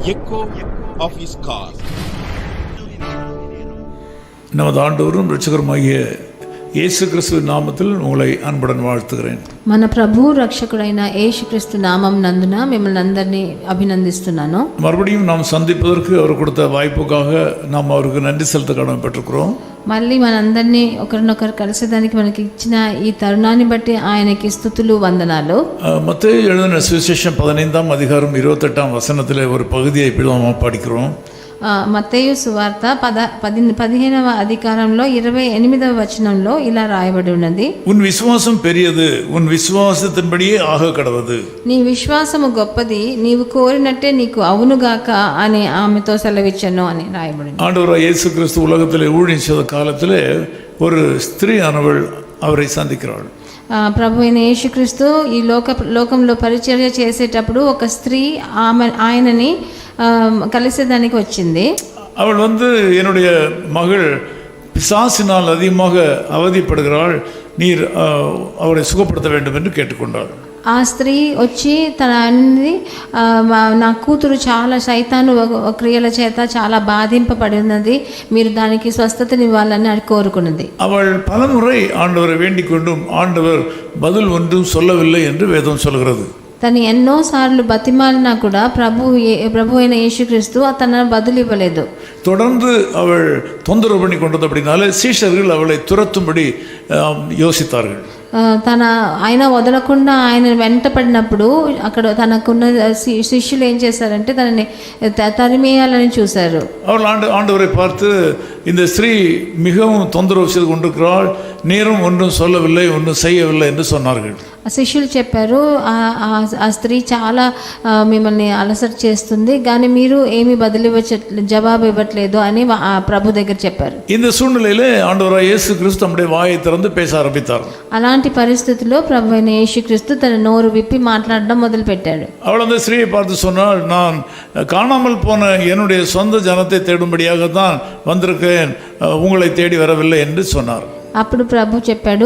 echo of his car. நமது ஆண்டவரும் இரட்சகருமாகிய இயேசு கிறிஸ்துவின் நாமத்தில் உங்களை அன்புடன் வாழ்த்துகிறேன். మన ప్రభు రక్షకుడైన యేసుక్రీస్తు నామం నందున మిమ్మల్ని అందరినీ అభినందిస్తున్నాను. மறுபடியும் நாம் சந்திப்பதற்கு அவர் கொடுத்த வாய்ப்புக்காக நாம் அவருக்கு நன்றி செலுத்த கடமைப்பட்டிருக்கிறோம். మళ్ళీ మనందరినీ ఒకరినొకరు కలిసేదానికి మనకి ఇచ్చిన ఈ తరుణాన్ని బట్టి ఆయనకి స్తుతులు వందనాలు. மத்தேயு எழுதின சுவிசேஷம் 15ஆம் அதிகாரம் 28ஆம் வசனத்திலே ஒரு பகுதியை இப்படி நாம் படிக்கிறோம். మత్తయి సువార్త 15వ అధికారంలో 28వ వచనంలో ఇలా రాయబడి ఉన్నది. உன் விசுவாசம் பெரியது, உன் விசுவாசத்தின்படியே ஆக கடவது. నీ విశ్వాసము గొప్పది, నీవు కోరినట్టే నీకు అవునుగాక అని ఆమెతో సెలవిచ్చను అని రాయబడింది. ஆண்டவராகிய இயேசு கிறிஸ்து உலகத்திலே ஊழியம் செய்த காலத்திலே ஒரு ஸ்திரீ ஆனவள் அவரை சந்திக்கிறாள். ప్రభు అయిన యేసుక్రీస్తు ఈ లోకంలో పరిచర్య చేసేటప్పుడు ఒక స్త్రీ ఆయనని కలిసేదానికి వచ్చింది. அவள் என்னுடைய மகள் பிசாசினால் அதிகமாக அவதிப்படுகிறாள், நீர் அவரை சுகப்படுத்த வேண்டும் என்று கேட்டுக்கொண்டாள். ఆ స్త్రీ వచ్చి తన అన్ని నా కూతురు చాలా సైతాను క్రియల చేత చాలా బాధింపబడి ఉన్నది, మీరు దానికి స్వస్థతనివ్వాలని కోరుకున్నది. அவள் பலமுறை ஆண்டவரை வேண்டிக் கொண்டும் ஆண்டவர் பதில் ஒன்றும் சொல்லவில்லை என்று வேதம் சொல்கிறது. తను ఎన్నోసార్లు బతిమాలినా కూడా ప్రభు అయిన యేసుక్రీస్తు తన బదులు ఇవ్వలేదు. தொடர்ந்து அவள் தொந்தரவு பண்ணி கொண்டது. அப்படினாலே சீஷர்கள் அவளை துரத்தும்படி யோசித்தார்கள். ఆయన వదలకుండా ఆయన వెంట పడినప్పుడు అక్కడ తనకున్న శిష్యులు ఏం చేశారంటే తనని తరిమేయాలని చూశారు. அவள் ஆண்டவரை பார்த்து, இந்த ஸ்திரீ மிகவும் தொந்தரவு செய்து கொண்டிருக்கிறாள், நீரும் ஒன்றும் சொல்லவில்லை, ஒன்றும் செய்யவில்லை என்று சொன்னார்கள். శిష్యులు చెప్పారు, ఆ స్త్రీ చాలా మిమ్మల్ని అలసట చేస్తుంది, కానీ మీరు ఏమి జవాబు ఇవ్వట్లేదు అని ప్రభు దగ్గర చెప్పారు. இந்த சூழ்நிலையிலே ஆண்டவராகிய இயேசு கிறிஸ்து தம்முடைய வாயை திறந்து பேச ஆரம்பித்தார். అలాంటి పరిస్థితుల్లో ప్రభు అయిన యేసుక్రీస్తు తన నోరు విప్పి మాట్లాడడం మొదలు పెట్టాడు. அவள் அந்த ஸ்திரீயை பார்த்து சொன்னாள், நான் காணாமல் போன என்னுடைய சொந்த ஜனத்தை தேடும்படியாகத்தான் வந்திருக்கேன், உங்களை தேடி வரவில்லை என்று சொன்னார். అప్పుడు ప్రభు చెప్పాడు,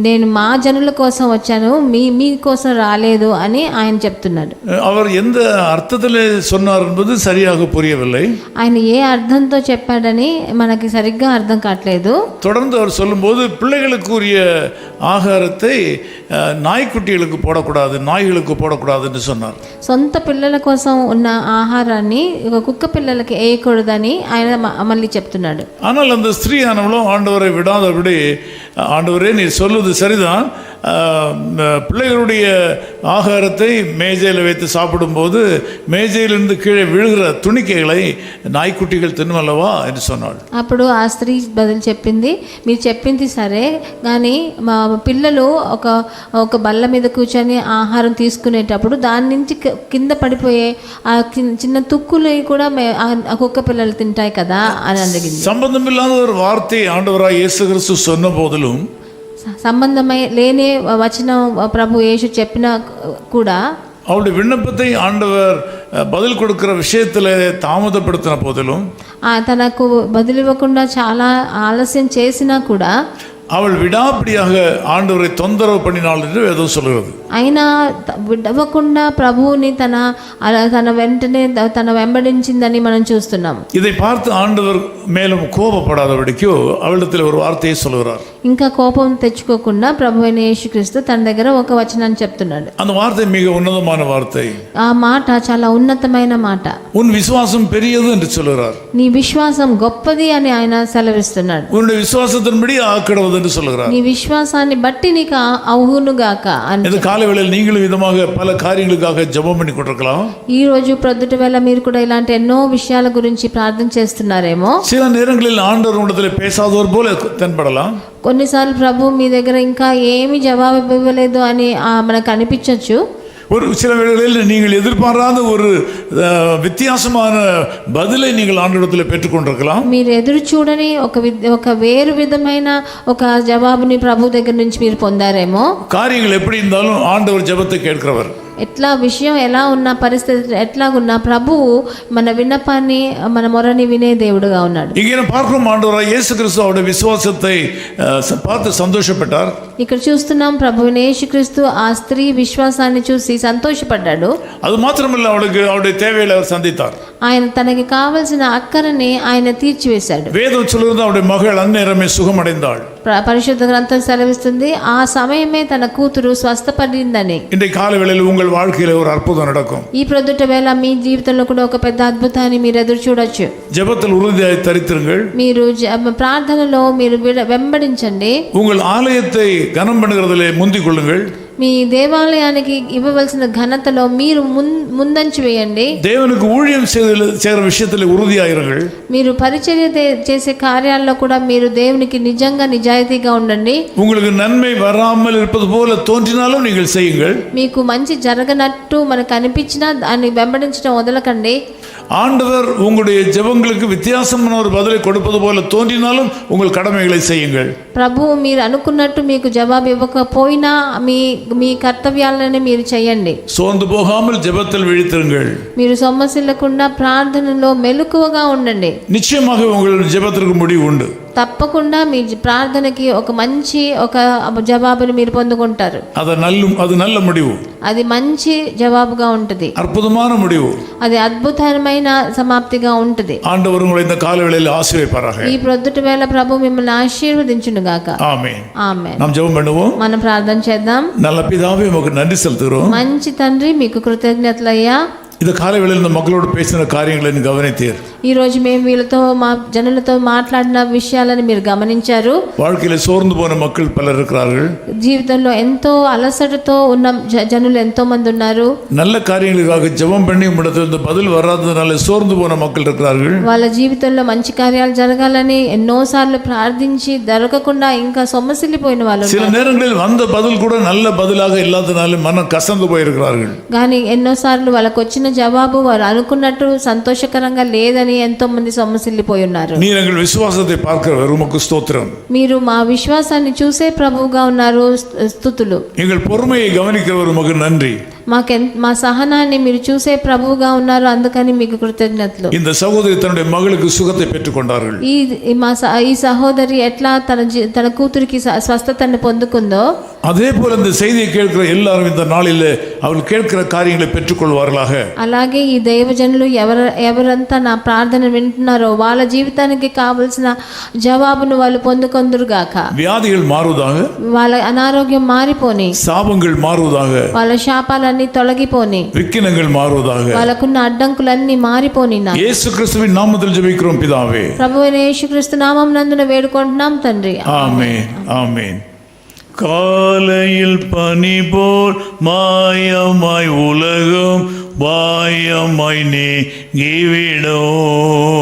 నేను మా జనుల కోసం వచ్చాను, మీ కోసం రాలేదు అని ఆయన చెప్తున్నాడు. அவர் எந்த అర్థத்திலே சொன்னார் என்பது சரியாக புரியவில்லை. ఆయన ఏ అర్థంతో చెప్పాడని మనకి సరిగ్గా అర్థం కావట్లేదు. தொடர்ந்து அவர் சொல்லும்போது, பிள்ளைகளுக்குரிய ஆகாரத்தை நாய்க்குட்டிகளுக்கு போடக்கூடாது, நாய்களுக்கு போடக்கூடாது என்று சொன்னார். సొంత పిల్లల కోసం ఉన్న ఆహారాన్ని కుక్క పిల్లలకి వేయకూడదని ఆయన మళ్ళీ చెప్తున్నాడు. ஆனால் அந்த ஸ்திரீயானவளும் ஆண்டவரை விடாதபடி, ஆண்டவரே நீர் சொல்வது சரிதான், பிள்ளைகளுடைய ஆகாரத்தை மேஜையில் வைத்து சாப்பிடும்போது மேஜையிலிருந்து கீழே விழுகிற துணிக்கைகளை நாய்க்குட்டிகள் తినవలవా என்று சொன்னாள். అప్పుడు ఆ స్త్రీ బదులు చెప్పింది, మీరు చెప్పింది సరే, కానీ మా పిల్లలు ఒక బల్ల మీద కూర్చొని ఆహారం తీసుకునేటప్పుడు దాని నుంచి కింద పడిపోయే ఆ చిన్న తుక్కులు కూడా కుక్క పిల్లలు తింటాయి కదా అని అడిగింది. సంబంధమిல்லாத ஒரு வார்த்தை ஆண்டவராகிய இயேசு கிறிஸ்து சொன்ன போதிலும், సంబంధమై లేని వచనం ప్రభు యేసు చెప్పినా కూడా அவருடைய விண்ணப்பத்தை ஆண்டவர் பதில் கொடுக்கிற விஷயத்தில் தாமதப்படுத்தின போதிலும், తనకు బదులివ్వకుండా చాలా ఆలస్యం చేసినా కూడా அவள் விடாப்பிடியாக ஆண்டவரை தொந்தரவு பண்ணினாள் என்று வேதம் சொல்கிறது. అయినా విడవకుండా ప్రభువుని తన వెంటనే తన వెంబడించిందని మనం చూస్తున్నాం. இதை பார்த்து ஆண்டவர் மேலும் கோபப்படாதபடிக்கு அவளிடத்தில் ஒரு வார்த்தையை சொல்கிறார். ఇంకా కోపం తెచ్చుకోకుండా ప్రభు అయిన యేసుక్రీస్తు తన దగ్గర ఒక వచనాన్ని చెప్తున్నాడు. அந்த வார்த்தை மிக உன்னதமான வார்த்தை. ఆ మాట చాలా ఉన్నతమైన మాట. உன் விசுவாசம் பெரியது என்று சொல்கிறார். నీ విశ్వాసం గొప్పది అని ఆయన సెలవిస్తున్నాడు. உன்னுடைய விசுவாசத்தின்படி ஆக்கிடுவது என்று சொல்கிறார். నీ విశ్వాసాన్ని బట్టి నీకు అవునుగాక అని. இந்த காலை வேளையில் நீங்களும் விதமாக பல காரியங்களுக்காக ஜெபம் பண்ணி கொண்டிருக்கலாம். ఈ రోజు ప్రొద్దుట వేళ మీరు కూడా ఇలాంటి ఎన్నో విషయాల గురించి ప్రార్థన చేస్తున్నారేమో. சில நேரங்களில் ஆண்டவர் உங்களிடத்தில் பேசாதவர் போல தென்படலாம். కొన్నిసార్లు ప్రభు మీ దగ్గర ఇంకా ఏమి జవాబు ఇవ్వలేదు అని మనకు అనిపించవచ్చు. ஒரு சில வேளைகளில் நீங்கள் எதிர்பாராத ஒரு வித்தியாசமான பதிலை நீங்கள் ஆண்டவரிடத்தில் பெற்றுக்கொண்டிருக்கலாம். మీరు ఎదురు చూడని ఒక వేరు విధమైన ఒక జవాబుని ప్రభు దగ్గర నుంచి మీరు పొందారేమో. காரியங்கள் எப்படி இருந்தாலும் ஆண்டவர் ஜெபத்தை கேட்கிறவர். విషయం ఎలా ఉన్న పరిస్థితి ఎట్లాగున్నా ప్రభువు మన విన్నపాన్ని మన మొరని వినే దేవుడుగా ఉన్నాడు. இங்கே பார்க்கும் ஆண்டவராகிய இயேசு கிறிஸ்து அவருடைய விசுவாசத்தை பார்த்து சந்தோஷப்பட்டார். ఇక్కడ చూస్తున్నాం ప్రభువైన యేసుక్రీస్తు ఆ స్త్రీ విశ్వాసాన్ని చూసి సంతోషపడ్డాడు. அது மாத்திரமல்ல, அவருடைய தேவைகளை அவர் சந்தித்தார். ఆయన తనకి కావలసిన అక్కరని ఆయన తీర్చివేశాడు. வேதம் சொல்லுகிறது அவருடைய மகள் அந்நேரமே சுகமடைந்தாள். పరిశుద్ధ గ్రంథం సెలవిస్తుంది ఆ సమయమే తన కూతురు స్వస్థపడిందని. இன்றைய காலவேளையில் உங்கள் வாழ்க்கையில ஒரு அற்புதம் நடக்கும். ఈ ప్రొద్దుట వేళ మీ జీవితంలో కూడా ఒక పెద్ద అద్భుతాన్ని మీరు ఎదురు చూడొచ్చు. ஜெபத்தில் உறுதியாய் தரித்திருங்கள். మీరు ప్రార్థనలో మీరు వెంబడించండి. உங்கள் ஆலயத்தை கனம் பண்ணுகிறதிலே முந்திக் கொள்ளுங்கள். మీ దేవాలయానికి ఇవ్వవలసిన ఘనతలో మీరు ముందంచి వేయండి. தேவனுக்கு ஊழியம் செய்கிற விஷயத்தில் உறுதியாயிருங்கள். మీరు పరిచర్య చేసే కార్యాల్లో కూడా మీరు దేవునికి నిజంగా నిజాయితీగా ఉండండి. உங்களுக்கு நன்மை வராமல் இருப்பது போல தோன்றினாலும் நீங்கள் செய்யுங்கள். మీకు మంచి జరగనట్టు మనకు అనిపించినా దాన్ని వెంబడించడం వదలకండి. ஆண்டவர் உங்களுடைய ஜெபங்களுக்கு வித்தியாசமான ஒரு பதிலை கொடுப்பது போல தோன்றினாலும் உங்கள் கடமைகளை செய்யுங்கள். ప్రభువు మీరు అనుకున్నట్టు మీకు జవాబు ఇవ్వకపోయినా మీ కర్తవ్యాలను మీరు చేయండి. சோர்ந்து போகாமல் ஜெபத்தில் விழித்திருங்கள். మీరు సొమ్మసిల్లకుండా ప్రార్థనలో మెలకువగా ఉండండి. நிச்சயமாக உங்கள் ஜெபத்திற்கு முடிவு உண்டு. తప్పకుండా మీ ప్రార్థనకి ఒక మంచి ఒక జవాబుని మీరు పొందుకుంటారు. அது நல்ல முடிவு. అది మంచి జవాబుగా ఉంటుంది. அற்புதமான முடிவு. అది అద్భుతమైన సమాప్తిగా ఉంటుంది. ஆண்டவர் உங்களை இந்த காலவேளையில் ஆசீர்வதிப்பாராக. ఈ ప్రొద్దుటి వేళ ప్రభు మిమ్మల్ని ఆశీర్వదించును గాక. ఆమేన్. ఆమేన్. நாம் ஜெபம் பண்ணுவோம். మనం ప్రార్థన చేద్దాం. நல்ல பிதாவே, உமக்கு நன்றி செலுத்துகிறோம். మంచి తండ్రి, మీకు కృతజ్ఞతలయ్యా. இந்த காலவேளையில் இந்த மக்களோடு பேசின காரியங்களை கவனித்தீர். ఈ రోజు మేము వీళ్ళతో మా జనులతో మాట్లాడిన విషయాలను మీరు గమనించారు. வாழ்க்கையில சோர்ந்து போன மக்கள் பலர் இருக்கிறார்கள். జీవితంలో ఎంతో అలసటతో ఉన్న జనులు ఎంతో మంది ఉన్నారు. நல்ல காரியங்களுக்காக ஜெபம் பண்ணி உம்மிடத்திலிருந்து பதில் வராததனால சோர்ந்து போன மக்கள் இருக்கிறார்கள். వాళ్ళ జీవితంలో మంచి కార్యాలు జరగాలని ఎన్నోసార్లు ప్రార్థించి దొరకకుండా ఇంకా సొమ్మసిల్లిపోయిన వాళ్ళు. சில நேரங்களில் வந்த பதில் கூட நல்ல பதிலாக இல்லாதனால மனம் கசந்து போயிருக்கிறார்கள். కానీ ఎన్నోసార్లు వాళ్ళకు వచ్చిన జవాబు వారు అనుకున్నట్టు సంతోషకరంగా లేదని ఎంతో మంది సొమ్మసిల్లిపోయి ఉన్నారు. நீர் எங்கள் விசுவாசத்தை பார்க்கிறவர், உமக்கு ஸ்தோத்திரம். మీరు మా విశ్వాసాన్ని చూసే ప్రభువుగా ఉన్నారు, స్తుతులు. எங்கள் பொறுமையை கவனிக்கிறவர், உமக்கு நன்றி. మా సహనాన్ని మీరు చూసే ప్రభువుగా ఉన్నారు, అందుకని మీకు కృతజ్ఞతలు. இந்த சகோதரி தன்னுடைய மகளுக்கு சுகத்தை பெற்றுக்கொண்டார்கள். ఈ సహోదరి ఎట్లా తన కూతురికి స్వస్థతను పొందుకుందో அதே போல இந்த செய்தியை கேட்கிற எல்லாரும் இந்த நாளில் அவர்கள் கேட்கிற காரியங்களை பெற்றுக்கொள்வார்களாக. అలాగే ఈ దైవజనులు ఎవరంతా నా ప్రార్థన వింటున్నారో వాళ్ళ జీవితానికి కావలసిన జవాబును వాళ్ళు పొందుకొందురుగాక. வியாதிகள் மாறுவதாக. వాళ్ళ అనారోగ్యం మారిపోని. சாபங்கள் மாறுவதாக. వాళ్ళ శాపాలన్నీ తొలగిపోని. விக்கினங்கள் மாறுவதாக. వాళ్ళకున్న అడ్డంకులన్నీ మారిపోని. యేసు క్రీస్తువిன் நாமத்தில் ஜெபிக்கிறோம் பிதாவே. ప్రభువైన యేసుక్రీస్తు నామమునందున వేడుకుంటున్నాం తండ్రి. ஆமென். ஆமென். காலையில் பனி போல் மாயமாய் உலகம் வாயமாய்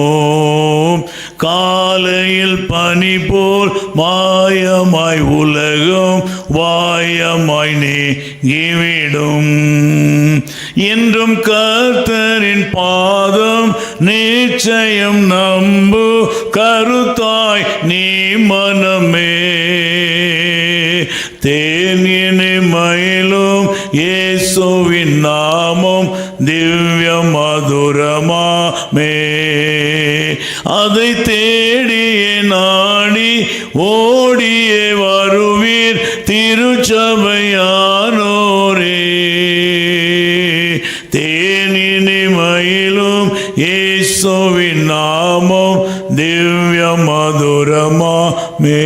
நீங்கிவிடும். காலையில் பனி போல் மாயமாய் உலகம் வாயமாய் நீங்கிவிடும். என்றும் கர்த்தரின் பாதம் நிச்சயம் நம்பு கருத்தாய் நீ மனமே. தேனினை மயிலும் இயேசுவின் நாமம் திவ்ய மதுரமாமே. அதை தேடியே நாடி ஓடியே வருவீர் திருச்சபையானோரே. தேனினை மயிலும் இயேசுவின் நாமம் திவ்ய மதுரமாமே.